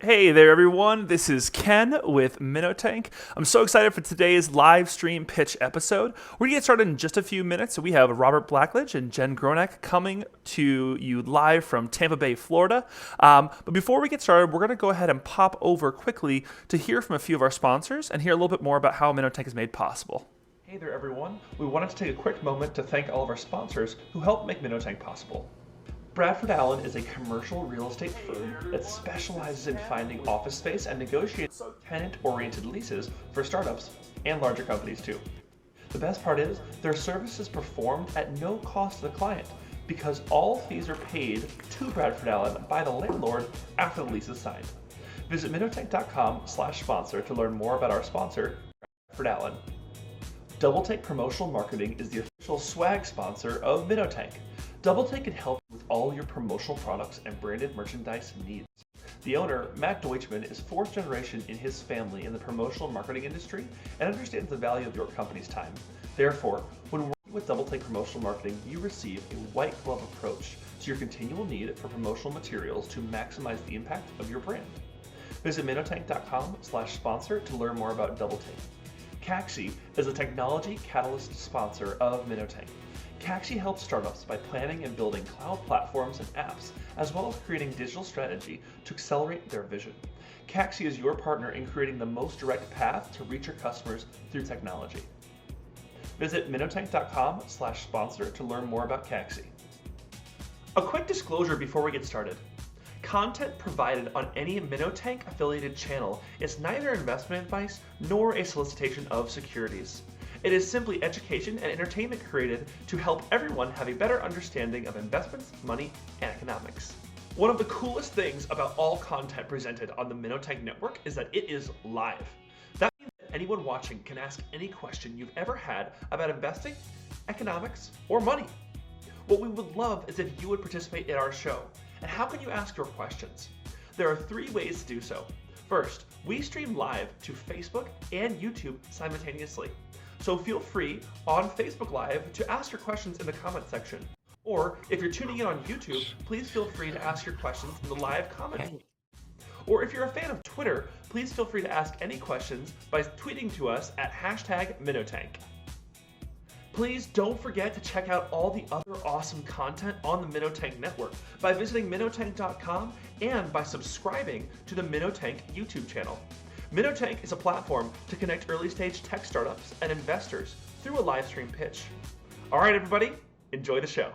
Hey there, everyone. This is Ken with MinnoTank. I'm so excited for today's live stream pitch episode. We're going to get started in just a few minutes. So we have Robert Blacklidge and Jen Gronek coming to you live from Tampa Bay, Florida. But before we get started, we're going to go ahead and pop over quickly to hear from a few of our sponsors and hear a little bit more about how MinnoTank is made possible. Hey there, everyone. We wanted to take a quick moment to thank all of our sponsors who help make MinnoTank possible. Bradford Allen is a commercial real estate firm that specializes in finding office space and negotiating tenant-oriented leases for startups and larger companies too. The best part is their service is performed at no cost to the client because all fees are paid to Bradford Allen by the landlord after the lease is signed. Visit MinnoTank.com/sponsor to learn more about our sponsor, Bradford Allen. Double Take Promotional Marketing is the official swag sponsor of MinnoTank. Double Take can help you with all your promotional products and branded merchandise needs. The owner, Matt Deutschman, is fourth generation in his family in the promotional marketing industry and understands the value of your company's time. Therefore, when working with Double Take Promotional Marketing, you receive a white glove approach to your continual need for promotional materials to maximize the impact of your brand. Visit MinnoTank.com/sponsor to learn more about Double Take. Caxi is a technology catalyst sponsor of MinnoTank. Caxi helps startups by planning and building cloud platforms and apps, as well as creating digital strategy to accelerate their vision. Caxi is your partner in creating the most direct path to reach your customers through technology. Visit MinnoTank.com/sponsor to learn more about Caxi. A quick disclosure before we get started. Content provided on any MinnoTank affiliated channel is neither investment advice nor a solicitation of securities. It is simply education and entertainment created to help everyone have a better understanding of investments, money, and economics. One of the coolest things about all content presented on the MinnoTank network is that it is live. That means that anyone watching can ask any question you've ever had about investing, economics, or money. What we would love is if you would participate in our show. And how can you ask your questions? There are 3 ways to do so. First, we stream live to Facebook and YouTube simultaneously. So feel free on Facebook Live to ask your questions in the comment section. Or if you're tuning in on YouTube, please feel free to ask your questions in the live comments. Or if you're a fan of Twitter, please feel free to ask any questions by tweeting to us at #MinnoTank. Please don't forget to check out all the other awesome content on the MinnoTank network by visiting MinnoTank.com and by subscribing to the MinnoTank YouTube channel. MinnoTank is a platform to connect early-stage tech startups and investors through a live stream pitch. All right, everybody, enjoy the show.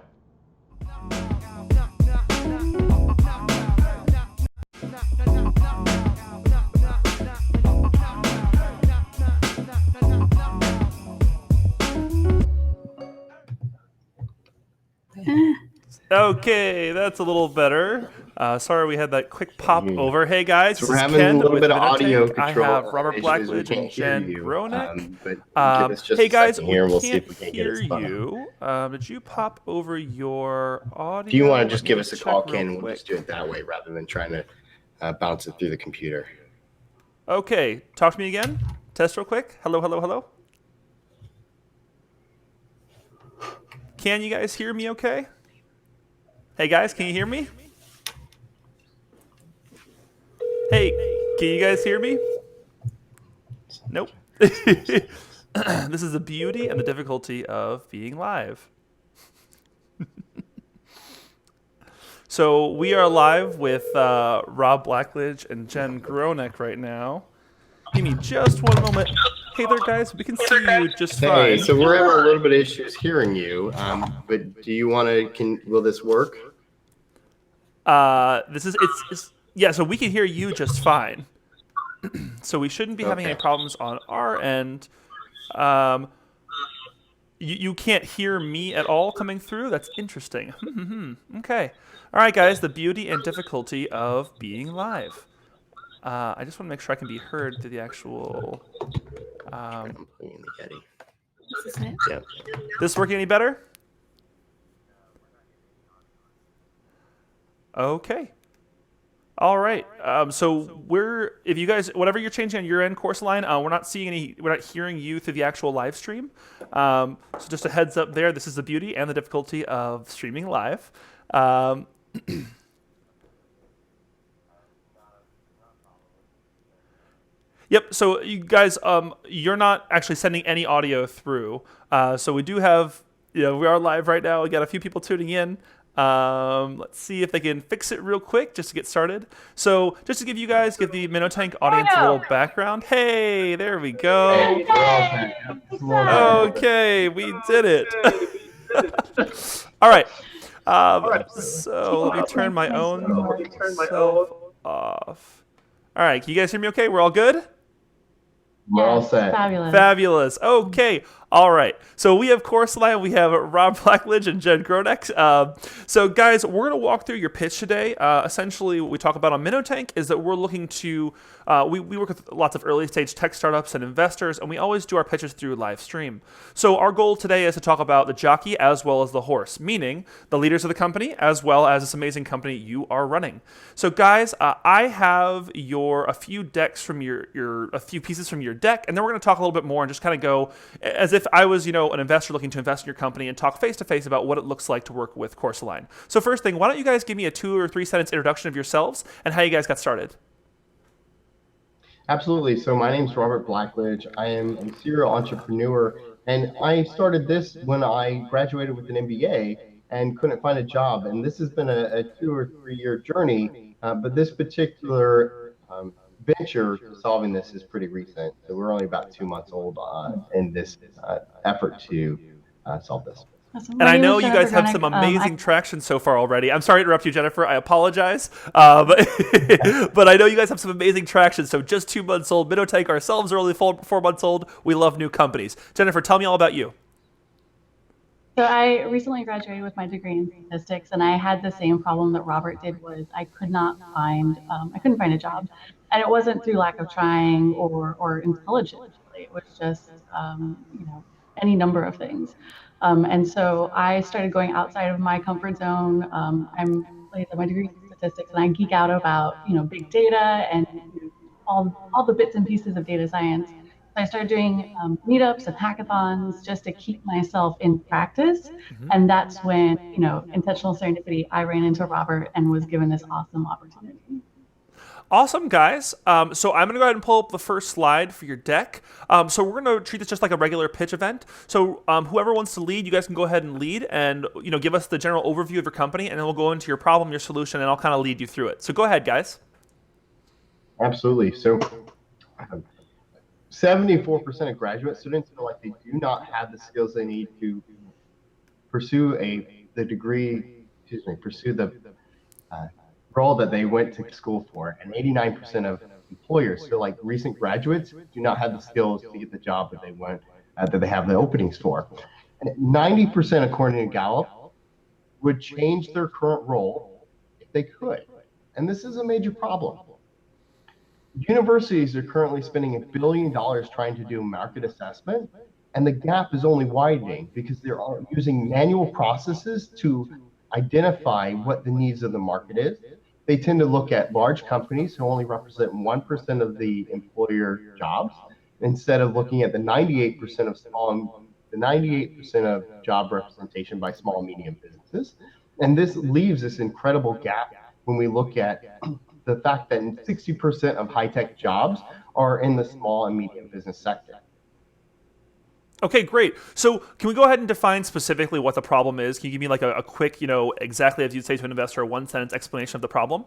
Okay, that's a little better. Sorry we had that quick pop over. Hey guys, So this we're is having Ken a little with bit of audio MinnoTank. I control have Robert issues. We Blacklidge can't and hear Jen you. Gronek. But give us just Hey a guys, second here, and we we'll see can't if we can't get hear it spun up. you. Did you pop over your audio? If you want to just Let give me us a check call, real Ken, we'll quick. just do it that way rather than trying to bounce it through the computer. Okay, talk to me again. Test real quick. Hello, hello, hello. Can you guys hear me okay? Hey guys, can you hear me? Hey, can you guys hear me? Nope. This is the beauty and the difficulty of being live. So we are live with Rob Blacklidge and Jen Gronek right now. Give me just one moment. Hey there, guys. We can see you just fine. Hey, so we're having a little bit of issues hearing you, but do you want to? Will this work? This is it's yeah. So we can hear you just fine. So we shouldn't be having any problems on our end. You can't hear me at all coming through? That's interesting. Okay. All right, guys, the beauty and difficulty of being live. I just want to make sure I can be heard through the actual... I'm playing the Yeti. This is it? Yeah. This working any better? Okay. All right. So if you guys, whatever you're changing on your end, course line, we're not hearing you through the actual live stream. So just a heads up there. This is the beauty and the difficulty of streaming live. Yep. So you guys, you're not actually sending any audio through. So we do have, we are live right now. We got a few people tuning in. Let's see if they can fix it real quick just to get started. So just to give the MinnoTank audience a little background. Hey, there we go. Hey, we're all set. Okay, we did it. All right. Absolutely. So let me turn my own self off. All right, can you guys hear me okay? We're all good? We're all set. Fabulous. Fabulous. Okay. All right. So we have Course Line. We have Rob Blacklidge and Jen Gronek. So guys, we're going to walk through your pitch today. Essentially, what we talk about on MinnoTank is that we're looking to, we work with lots of early stage tech startups and investors, and we always do our pitches through Livestream. So our goal today is to talk about the jockey as well as the horse, meaning the leaders of the company as well as this amazing company you are running. So guys, I have a few decks from a few pieces from your deck, and then we're going to talk a little bit more and just kind of go as if I was, an investor looking to invest in your company and talk face to face about what it looks like to work with CourseAlign. So first thing, why don't you guys give me a 2 or 3 sentence introduction of yourselves and how you guys got started? Absolutely. So my name is Robert Blacklidge. I am a serial entrepreneur, and I started this when I graduated with an MBA and couldn't find a job. And this has been a 2 or 3 year journey, but this particular venture to solving this is pretty recent. So we're only about 2 months old in this effort to solve this. And I know you guys have some amazing traction so far already. I'm sorry to interrupt you, Jennifer. I apologize. But I know you guys have some amazing traction. So just 2 months old. MinnoTank ourselves are only 4 months old. We love new companies. Jennifer, tell me all about you. So I recently graduated with my degree in statistics, and I had the same problem that Robert did. Was I couldn't find a job, and it wasn't through lack of trying or intelligence. Really. It was just any number of things. And so I started going outside of my comfort zone. Like I said, my degree in statistics, and I geek out about big data and all the bits and pieces of data science. So I started doing meetups and hackathons just to keep myself in practice. Mm-hmm. And that's when intentional serendipity. I ran into Robert and was given this awesome opportunity. Awesome, guys. So I'm going to go ahead and pull up the first slide for your deck. So we're going to treat this just like a regular pitch event. So whoever wants to lead, you guys can go ahead and lead and give us the general overview of your company, and then we'll go into your problem, your solution, and I'll kind of lead you through it. So go ahead, guys. Absolutely. So 74% of graduate students feel like they do not have the skills they need to pursue pursue the role that they went to school for. And 89% of employers feel like recent graduates do not have the skills to get the job that they want, that they have the openings for. And 90%, according to Gallup, would change their current role if they could. And this is a major problem. Universities are currently spending $1 billion trying to do market assessment, and the gap is only widening because they're using manual processes to identify what the needs of the market is. They tend to look at large companies who only represent 1% of the employer jobs, instead of looking at the 98% of job representation by small and medium businesses. And this leaves this incredible gap when we look at the fact that 60% of high-tech jobs are in the small and medium business sector. Okay, great. So can we go ahead and define specifically what the problem is? Can you give me like a quick, exactly as you'd say to an investor, a 1-sentence explanation of the problem?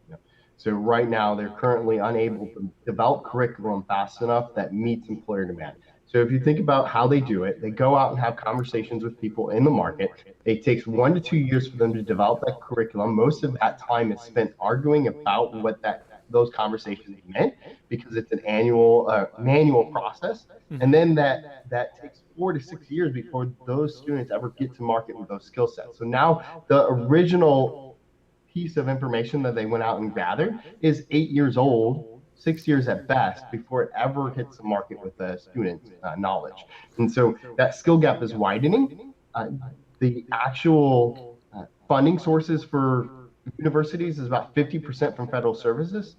Yeah. So right now, they're currently unable to develop curriculum fast enough that meets employer demand. So if you think about how they do it, they go out and have conversations with people in the market. It takes 1 to 2 years for them to develop that curriculum. Most of that time is spent arguing about what those conversations meant, because it's an manual process. Mm-hmm. And then that takes 4 to 6 years before those students ever get to market with those skill sets. So now the original piece of information that they went out and gathered is 8 years old, 6 years at best, before it ever hits the market with the student's knowledge. And so that skill gap is widening. The actual funding sources for universities is about 50% from federal sources,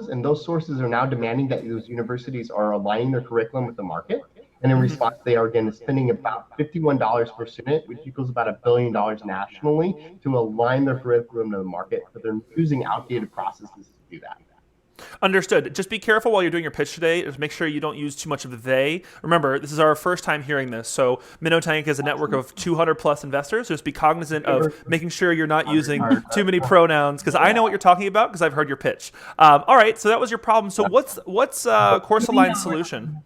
and those sources are now demanding that those universities are aligning their curriculum with the market. And in response, they are again spending about $51 per student, which equals about $1 billion nationally, to align their curriculum to the market, but they're using outdated processes to do that. Understood. Just be careful while you're doing your pitch today. Just make sure you don't use too much of the they. Remember, this is our first time hearing this, so MinnoTank is a network of 200 plus investors. So just be cognizant of making sure you're not using too many pronouns, because I know what you're talking about because I've heard your pitch. All right, so that was your problem. So what's Course Align's solution?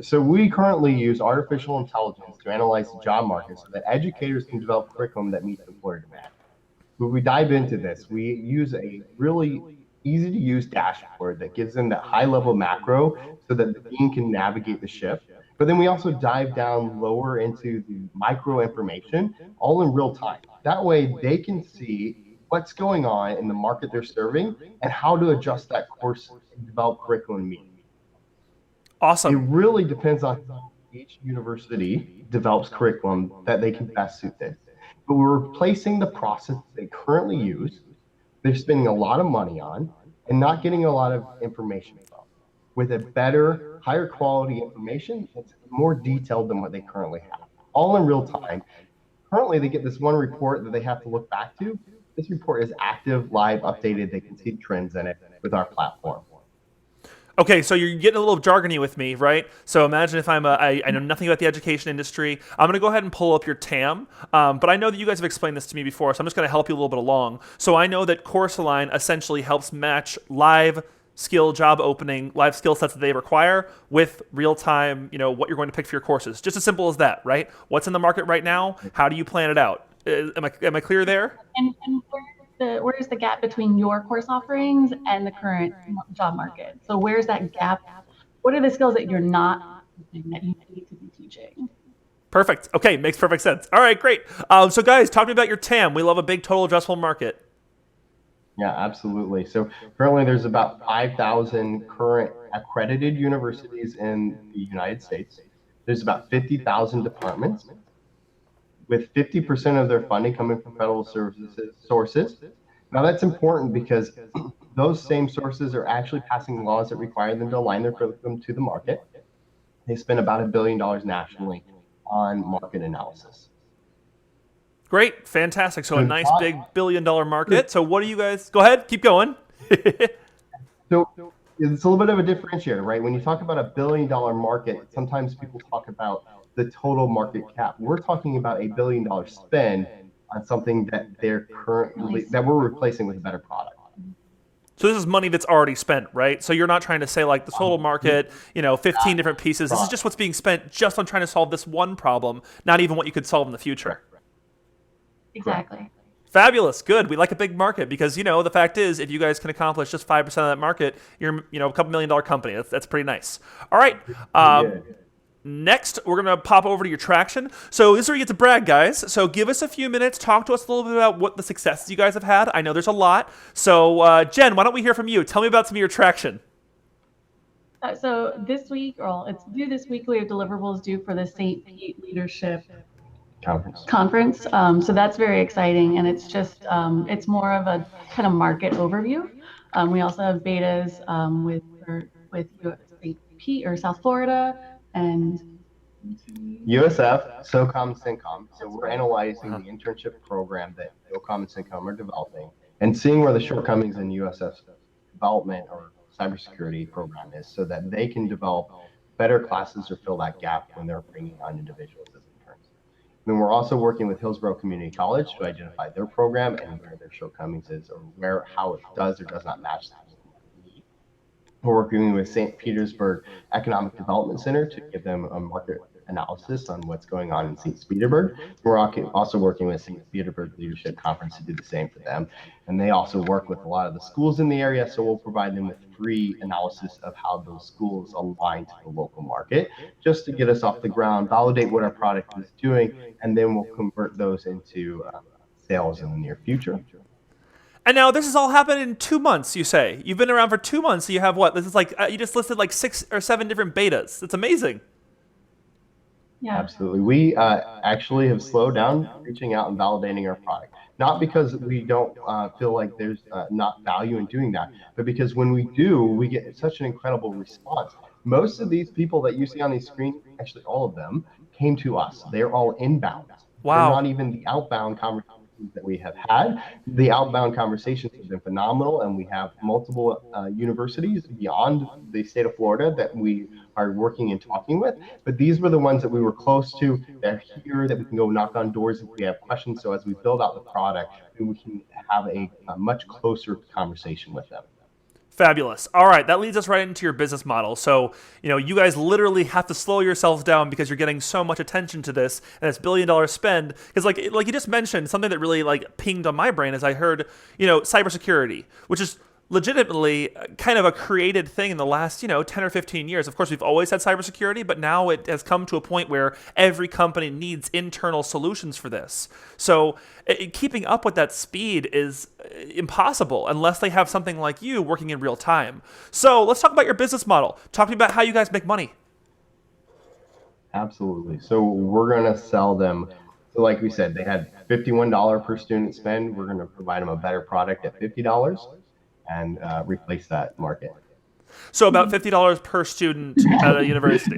So we currently use artificial intelligence to analyze the job market so that educators can develop curriculum that meets employer demand. When we dive into this, we use a really easy to use dashboard that gives them that high level macro so that the dean can navigate the shift. But then we also dive down lower into the micro information, all in real time. That way they can see what's going on in the market they're serving and how to adjust that course and develop curriculum to meet. Awesome. It really depends on how each university develops curriculum that they can best suit this. But we're replacing the process they currently use, they're spending a lot of money on, and not getting a lot of information from, with a better, higher quality information that's more detailed than what they currently have, all in real time. Currently, they get this one report that they have to look back to. This report is active, live, updated. They can see trends in it with our platform. Okay, so you're getting a little jargony with me, right? So imagine if I know nothing about the education industry. I'm going to go ahead and pull up your TAM, but I know that you guys have explained this to me before, so I'm just going to help you a little bit along. So I know that Course Align essentially helps match live skill job opening, live skill sets that they require with real-time, what you're going to pick for your courses. Just as simple as that, right? What's in the market right now? How do you plan it out? Am I clear there? And where's the gap between your course offerings and the current job market? So where's that gap? What are the skills that you're not teaching that you need to be teaching? Perfect. Okay, makes perfect sense. All right, great. So guys, talk to me about your TAM. We love a big total addressable market. Yeah, absolutely. So currently there's about 5,000 current accredited universities in the United States. There's about 50,000 departments, with 50% of their funding coming from federal sources. Now that's important because those same sources are actually passing laws that require them to align their curriculum to the market. They spend about $1 billion nationally on market analysis. Great, fantastic. So a nice big $1 billion market. So what do you guys, go ahead, keep going. So it's a little bit of a differentiator, right? When you talk about $1 billion market, sometimes people talk about the total market cap. We're talking about $1 billion spend on something that that we're replacing with a better product. So this is money that's already spent, right? So you're not trying to say like the total market, 15 different pieces. This is just what's being spent just on trying to solve this one problem, not even what you could solve in the future. Exactly. Fabulous. Good. We like a big market because, the fact is, if you guys can accomplish just 5% of that market, you're, a couple $1 million company. That's pretty nice. All right. Next, we're going to pop over to your traction. So this is where you get to brag, guys. So give us a few minutes. Talk to us a little bit about what the successes you guys have had. I know there's a lot. So Jen, why don't we hear from you? Tell me about some of your traction. So this week, it's due this week. We have deliverables due for the St. Pete Leadership Conference. So that's very exciting. And it's just, it's more of a kind of market overview. We also have betas with St. Pete or South Florida, and USF, SOCOM, and CENTCOM. So we're analyzing the internship program that SOCOM and CENTCOM are developing and seeing where the shortcomings in USF's development or cybersecurity program is so that they can develop better classes or fill that gap when they're bringing on individuals as interns. And we're also working with Hillsborough Community College to identify their program and where their shortcomings is or how it does or does not match that. We're working with St. Petersburg Economic Development Center to give them a market analysis on what's going on in St. Petersburg. We're also working with St. Petersburg Leadership Conference to do the same for them. And they also work with a lot of the schools in the area, so we'll provide them with free analysis of how those schools align to the local market, just to get us off the ground, validate what our product is doing, and then we'll convert those into sales in the near future. And now this has all happened in 2 months, you say. You've been around for 2 months, so you have what? This is like, you just listed like 6 or 7 different betas. It's amazing. Yeah. Absolutely. We actually have slowed down reaching out and validating our product. Not because we don't feel like there's not value in doing that, but because when we do, we get such an incredible response. Most of these people that you see on these screens, actually all of them, came to us. They're all inbound. Wow. They're not even the outbound conversations that we have had. The outbound conversations have been phenomenal, and we have multiple universities beyond the state of Florida that we are working and talking with. But these were the ones that we were close to, that are here, that we can go knock on doors if we have questions. So as we build out the product, we can have a much closer conversation with them. Fabulous. All right, that leads us right into your business model. So, you guys literally have to slow yourselves down because you're getting so much attention to this and this $1 billion spend. Because, like you just mentioned, something that really pinged on my brain is I heard, cybersecurity, which is legitimately kind of a created thing in the last, 10 or 15 years. Of course, we've always had cybersecurity, but now it has come to a point where every company needs internal solutions for this. So keeping up with that speed is impossible unless they have something like you working in real time. So let's talk about your business model. Talk to me about how you guys make money. Absolutely. So we're going to sell them. So like we said, they had $51 per student spend. We're going to provide them a better product at $50 and replace that market. So about $50 per student at a university.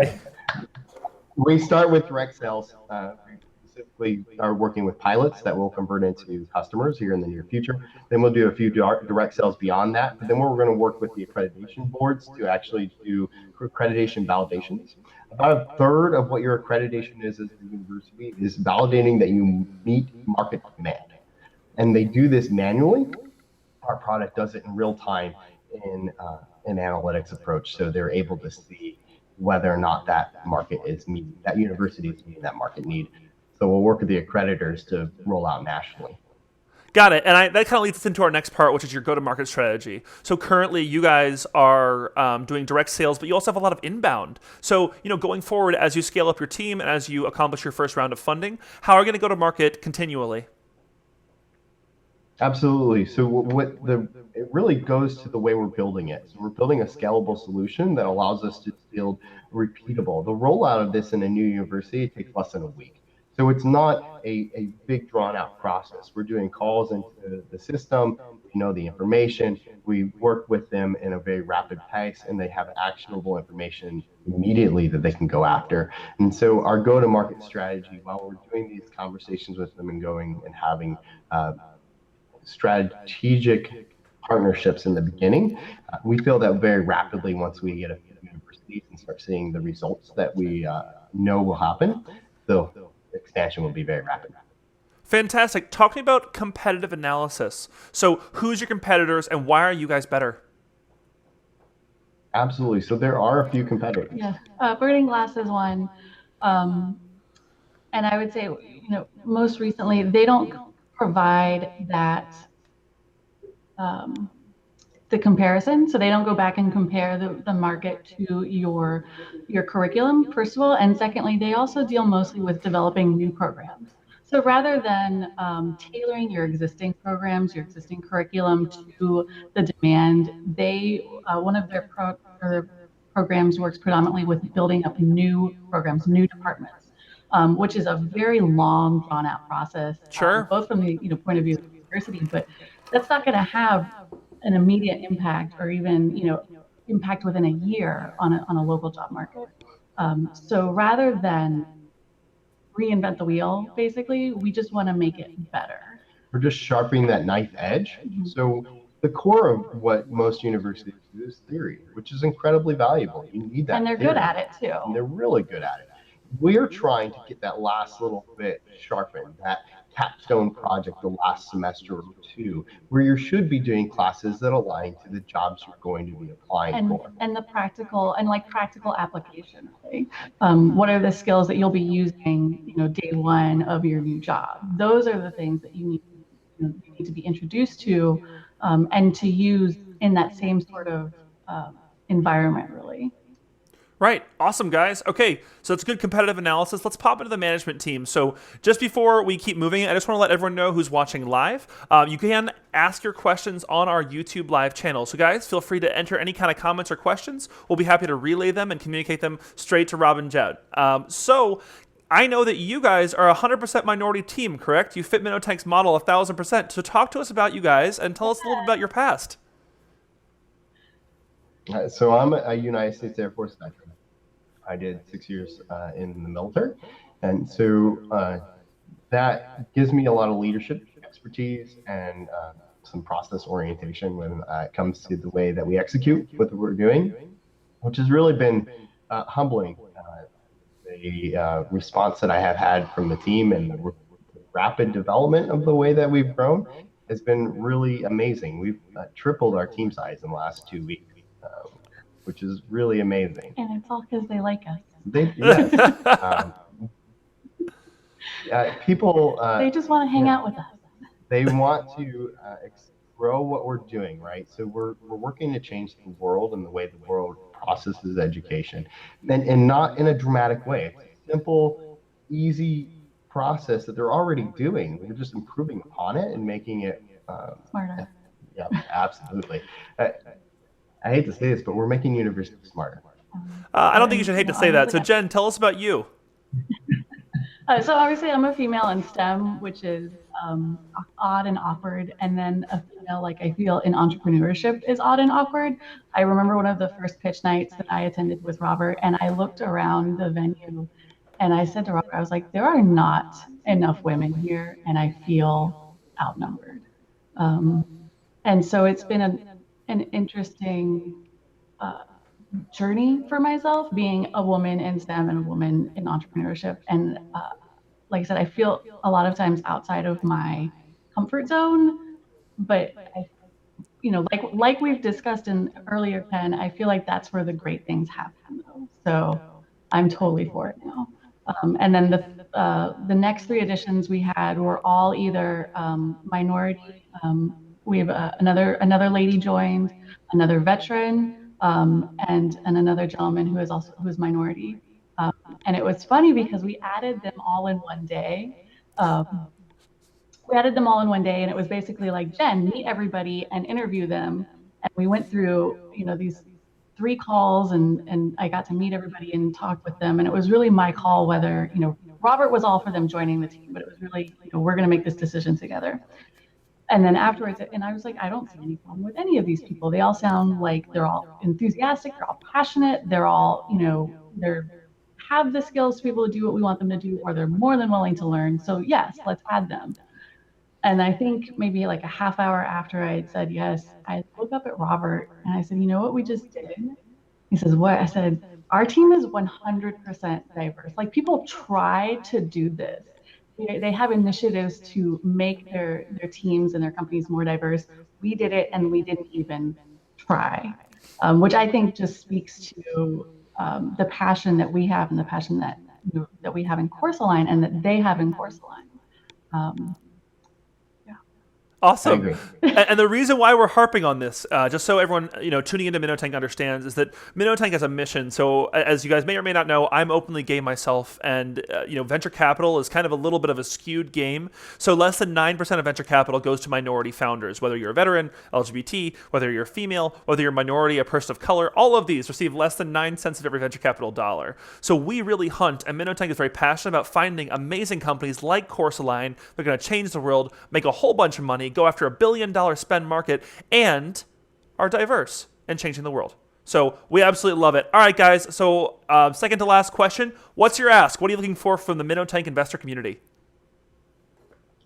We start with direct sales. We specifically are working with pilots that will convert into customers here in the near future. Then we'll do a few direct sales beyond that. But then we're going to work with the accreditation boards to actually do accreditation validations. About a third of what your accreditation is as a university is validating that you meet market demand. And they do this manually. Our product does it in real time in an analytics approach, so they're able to see whether or not that market is meeting, that university is meeting that market need. So we'll work with the accreditors to roll out nationally. Got it. And that kind of leads us into our next part, which is your go-to-market strategy. So currently, you guys are doing direct sales, but you also have a lot of inbound. So, going forward, as you scale up your team and as you accomplish your first round of funding, how are you going to go to market continually? Absolutely. So it really goes to the way we're building it. So we're building a scalable solution that allows us to build repeatable. The rollout of this in a new university takes less than a week. So it's not a big drawn out process. We're doing calls into the system, we know the information, we work with them in a very rapid pace, and they have actionable information immediately that they can go after. And so our go-to-market strategy, while we're doing these conversations with them and going and having strategic partnerships in the beginning, we feel that very rapidly once we get a few universities and start seeing the results that we know will happen, the expansion will be very rapid. Fantastic. Talk to me about competitive analysis. So who's your competitors and why are you guys better? Absolutely. So there are a few competitors. Yeah, Burning Glass is one. And I would say, most recently, they don't provide that the comparison, so they don't go back and compare the market to your curriculum, first of all, and secondly, they also deal mostly with developing new programs. So rather than tailoring your existing programs, your existing curriculum to the demand, one of their programs works predominantly with building up new programs, new departments. Which is a very long, drawn-out process, Sure. Both from the point of view of the university, but that's not going to have an immediate impact, or even impact within a year on a local job market. So rather than reinvent the wheel, basically, we just want to make it better. We're just sharpening that knife edge. Mm-hmm. So the core of what most universities do is theory, which is incredibly valuable. You need that, and they're theory. Good at it too. And they're really good at it. We're trying to get that last little bit sharpened, that capstone project the last semester or two, where you should be doing classes that align to the jobs you're going to be applying for. And the practical application. Right? What are the skills that you'll be using, day one of your new job? Those are the things that you need to be introduced to, and to use in that same sort of environment, really. Right. Awesome, guys. Okay, so it's good competitive analysis. Let's pop into the management team. So just before we keep moving, I just want to let everyone know who's watching live. You can ask your questions on our YouTube live channel. So guys, feel free to enter any kind of comments or questions. We'll be happy to relay them and communicate them straight to Rob and Jed. So I know that you guys are a 100% minority team, correct? You fit MinnoTank's model 1,000%. So talk to us about you guys and tell us a little bit about your past. So I'm a United States Air Force veteran. I did 6 years in the military. And so that gives me a lot of leadership expertise and some process orientation when it comes to the way that we execute what we're doing, which has really been humbling. The response that I have had from the team and the rapid development of the way that we've grown has been really amazing. We've tripled our team size in the last 2 weeks, which is really amazing. And it's all because they like us. Yes. People. They just want to hang out with us. They want to grow what we're doing, right? So we're working to change the world and the way the world processes education, and not in a dramatic way. It's a simple, easy process that they're already doing. We're just improving upon it and making it Smarter. Yeah, absolutely. I hate to say this, but we're making universities smarter. I don't think you should hate to say that. So Jen, tell us about you. So obviously I'm a female in STEM, which is odd and awkward. And then a female, like I feel in entrepreneurship is odd and awkward. I remember one of the first pitch nights that I attended with Robert, and I looked around the venue and I said to Robert, I was like, there are not enough women here and I feel outnumbered. And so it's been an interesting journey for myself, being a woman in STEM and a woman in entrepreneurship. And like I said, I feel a lot of times outside of my comfort zone, but like we've discussed in earlier, Ken, I feel like that's where the great things happen though. So I'm totally for it now. And then the next 3 additions we had were all either minority. We have another lady joined, another veteran, and another gentleman who's minority. And it was funny because we added them all in one day. And it was basically like, Jen, meet everybody and interview them. And we went through, these 3 calls, and I got to meet everybody and talk with them. And it was really my call whether, Robert was all for them joining the team, but it was really, we're going to make this decision together. And then afterwards, and I was like, I don't see any problem with any of these people. They all sound like they're all enthusiastic, they're all passionate, they're all, have the skills to be able to do what we want them to do, or they're more than willing to learn. So yes, let's add them. And I think maybe like a half hour after I had said yes, I looked up at Robert and I said, you know what we just did? He says, what? I said, our team is 100% diverse. Like, people try to do this. They have initiatives to make their teams and their companies more diverse. We did it, and we didn't even try, which I think just speaks to the passion that we have and the passion that we have in Course-Align and that they have in Course-Align. Awesome. And the reason why we're harping on this, just so everyone tuning into MinnoTank understands, is that MinnoTank has a mission. So as you guys may or may not know, I'm openly gay myself, and venture capital is kind of a little bit of a skewed game. So less than 9% of venture capital goes to minority founders, whether you're a veteran, LGBT, whether you're female, whether you're a minority, a person of color. All of these receive less than 9 cents of every venture capital dollar. So we really hunt, and MinnoTank is very passionate about finding amazing companies like Course-Align that are going to change the world, make a whole bunch of money, go after $1 billion spend market, and are diverse and changing the world. So we absolutely love it. All right, guys. So second to last question. What's your ask? What are you looking for from the MinnoTank investor community?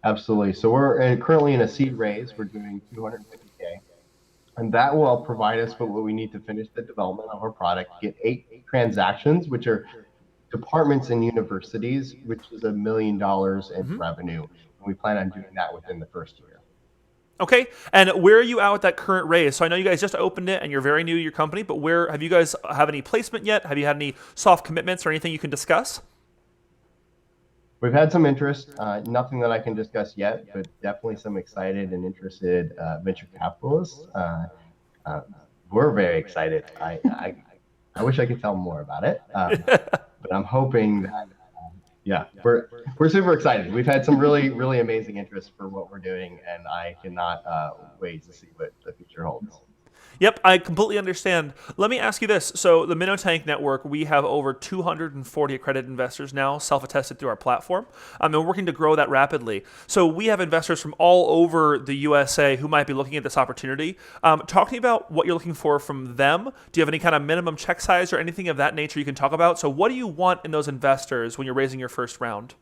Absolutely. So we're currently in a seed raise. We're doing $250K. And that will provide us with what we need to finish the development of our product, get 8 transactions, which are departments and universities, which is $1 million in revenue. And we plan on doing that within the first year. Okay, and where are you at with that current raise? So I know you guys just opened it and you're very new to your company, but where have you guys have any placement yet? Have you had any soft commitments or anything you can discuss? We've had some interest, nothing that I can discuss yet, but definitely some excited and interested venture capitalists. We're very excited. I wish I could tell more about it, but I'm hoping that. Yeah, we're super excited. We've had some really, really amazing interest for what we're doing, and I cannot wait to see what the future holds. Yep, I completely understand. Let me ask you this. So the MinnoTank network, we have over 240 accredited investors now, self-attested through our platform, and we're working to grow that rapidly. So we have investors from all over the USA who might be looking at this opportunity. Talk to me about what you're looking for from them. Do you have any kind of minimum check size or anything of that nature you can talk about? So what do you want in those investors when you're raising your first round?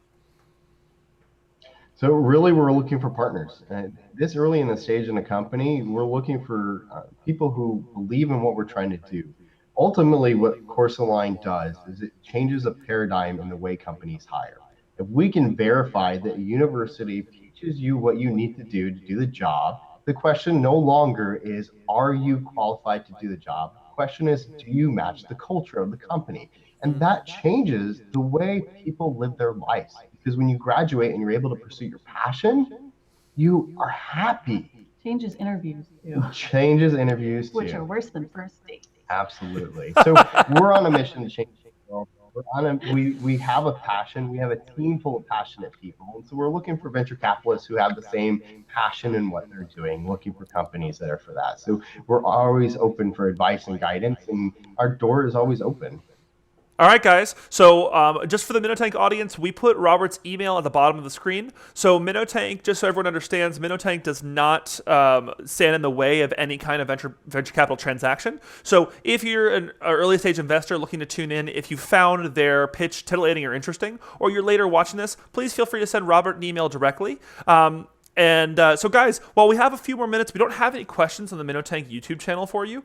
So really, we're looking for partners. And this early in the stage in the company, we're looking for people who believe in what we're trying to do. Ultimately, what Course Align does is it changes a paradigm in the way companies hire. If we can verify that a university teaches you what you need to do the job, the question no longer is, are you qualified to do the job? The question is, do you match the culture of the company? And that changes the way people live their lives. Because when you graduate and you're able to pursue your passion, you are happy. Changes interviews too, Changes interviews too. which are worse than first dates. Absolutely. So we're on a mission to change the world. We have a passion. We have a team full of passionate people. And so we're looking for venture capitalists who have the same passion in what they're doing, looking for companies that are for that. So we're always open for advice and guidance, and our door is always open. All right, guys. So just for the MinnoTank audience, we put Robert's email at the bottom of the screen. So MinnoTank, just so everyone understands, MinnoTank does not stand in the way of any kind of venture capital transaction. So if you're an early stage investor looking to tune in, if you found their pitch titillating or interesting, or you're later watching this, please feel free to send Robert an email directly. So, guys, while we have a few more minutes, we don't have any questions on the MinnoTank YouTube channel for you.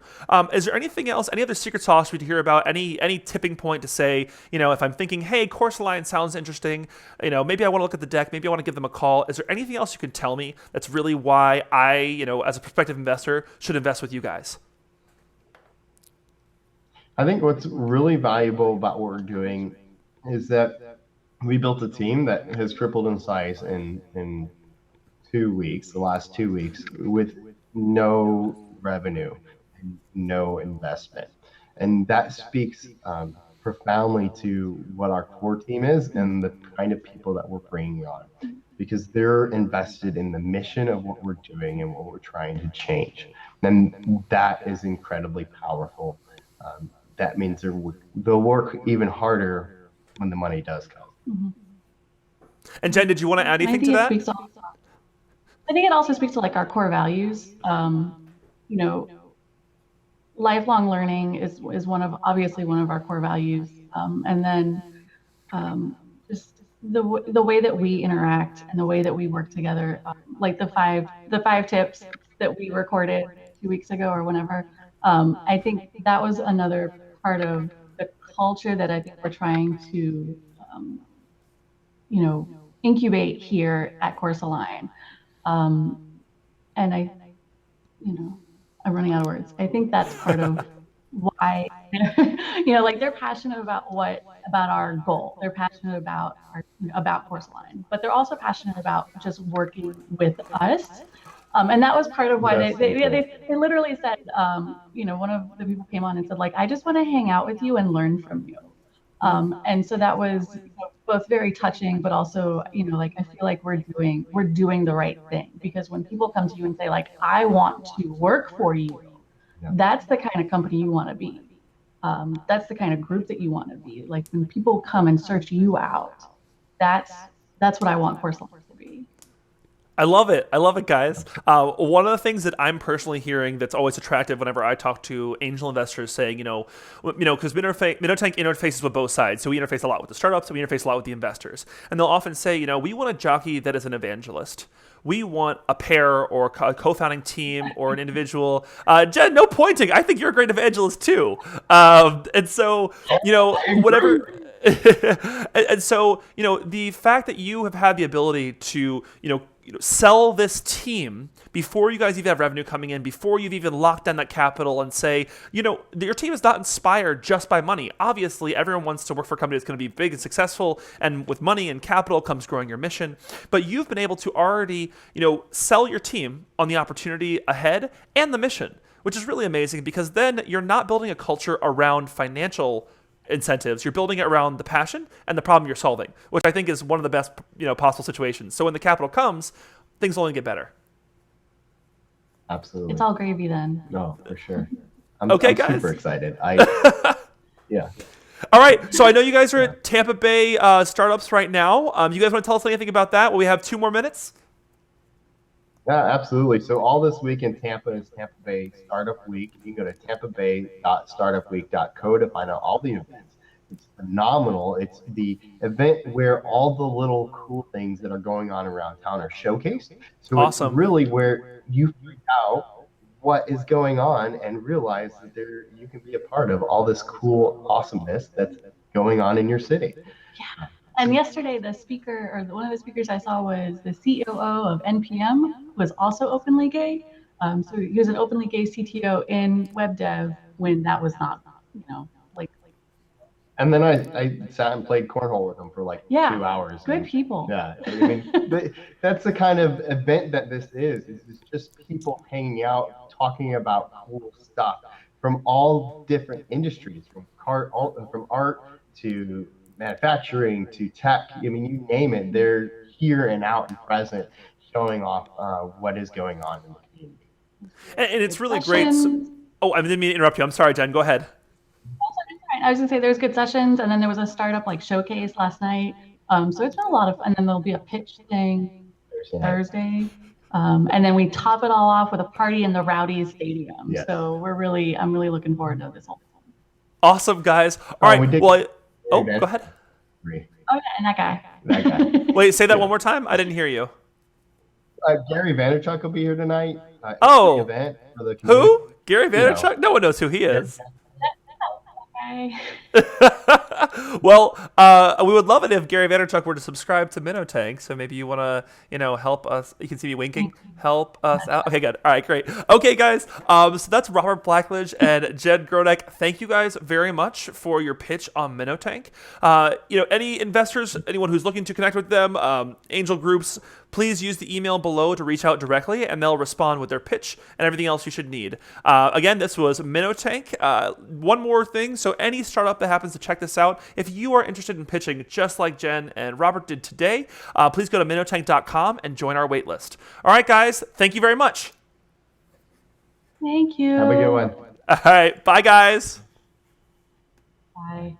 Is there anything else, any other secret sauce we to hear about, any tipping point to say, if I'm thinking, hey, Course Align sounds interesting, maybe I want to look at the deck, maybe I want to give them a call. Is there anything else you can tell me that's really why I, as a prospective investor, should invest with you guys? I think what's really valuable about what we're doing is that we built a team that has tripled in size in 2 weeks, the last 2 weeks, with no revenue and no investment. And that speaks profoundly to what our core team is and the kind of people that we're bringing on, because they're invested in the mission of what we're doing and what we're trying to change. And that is incredibly powerful. That means they'll work even harder when the money does come. Mm-hmm. And Jen, did you want to add anything to that? I think it also speaks to our core values. Lifelong learning is obviously one of our core values. And then just the way that we interact and the way that we work together, like the five tips that we recorded 2 weeks ago or whenever. I think that was another part of the culture that I think we're trying to, incubate here at Course Align. And I'm running out of words. I think that's part of why, they're passionate about our goal. They're passionate about Course Align, but they're also passionate about just working with us. And that was part of why they literally said, one of the people came on and said, I just want to hang out with you and learn from you. And so that was both very touching, but also, I feel like we're doing the right thing, because when people come to you and say, I want to work for you, that's the kind of company you want to be. That's the kind of group that you want to be. When people come and search you out, that's what I want Course Align to be. I love it, guys. One of the things that I'm personally hearing that's always attractive whenever I talk to angel investors, saying, because MinnoTank interfaces with both sides. So we interface a lot with the startups, and we interface a lot with the investors. And they'll often say, we want a jockey that is an evangelist. We want a pair or a co-founding team or an individual. Jen, no pointing. I think you're a great evangelist too. And so, whatever. And so, the fact that you have had the ability to, sell this team before you guys even have revenue coming in, before you've even locked down that capital, and say, your team is not inspired just by money. Obviously, everyone wants to work for a company that's going to be big and successful, and with money and capital comes growing your mission. But you've been able to already, sell your team on the opportunity ahead and the mission, which is really amazing, because then you're not building a culture around financial incentives. You're building it around the passion and the problem you're solving, which I think is one of the best, possible situations. So when the capital comes, things only get better. Absolutely. It's all gravy then. No, for sure. I'm guys. Super excited. Yeah. All right. So I know you guys are at Tampa Bay startups right now. You guys want to tell us anything about that? Well, we have 2 more minutes. Yeah, absolutely. So all this week in Tampa is Tampa Bay Startup Week. You can go to tampabay.startupweek.co to find out all the events. It's phenomenal. It's the event where all the little cool things that are going on around town are showcased. So it's Awesome. really where you find out what is going on and realize that you can be a part of all this cool awesomeness that's going on in your city. Yeah. And yesterday, the speaker, or one of the speakers I saw, was the COO of NPM, who was also openly gay. So he was an openly gay CTO in web dev when that was not, like. And then I sat and played cornhole with them for like 2 hours. Good people. Yeah, I mean, that's the kind of event that this is. It's just people hanging out, talking about cool stuff from all different industries, from art to manufacturing to tech. I mean, you name it, they're here and out and present, showing off what is going on in the community. And it's really great. Oh, I didn't mean to interrupt you. I'm sorry, Jen. Go ahead. I was gonna say there's good sessions, and then there was a startup like showcase last night. So it's been a lot of, and then there'll be a pitch thing Thursday. And then we top it all off with a party in the Rowdies Stadium. Yes. So I'm really looking forward to this whole thing. Awesome, guys. All right. Well, go ahead. Oh yeah, and that guy. That guy. Wait, say that one more time. I didn't hear you. Gary Vaynerchuk will be here tonight. Oh. Event for the community. Who? Gary Vaynerchuk? No one knows who he is. Well, we would love it if Gary Vaynerchuk were to subscribe to MinnoTank. So maybe you want to, help us. You can see me winking. Help us out. Okay, good. All right, great. Okay, guys. So that's Robert Blacklidge and Jen Gronek. Thank you guys very much for your pitch on MinnoTank. Any investors, anyone who's looking to connect with them, angel groups, please use the email below to reach out directly, and they'll respond with their pitch and everything else you should need. Again, this was MinnoTank. One more thing. So any startup that happens to check this out, if you are interested in pitching just like Jen and Robert did today, please go to MinnoTank.com and join our waitlist. All right, guys. Thank you very much. Thank you. Have a good one. All right. Bye, guys. Bye.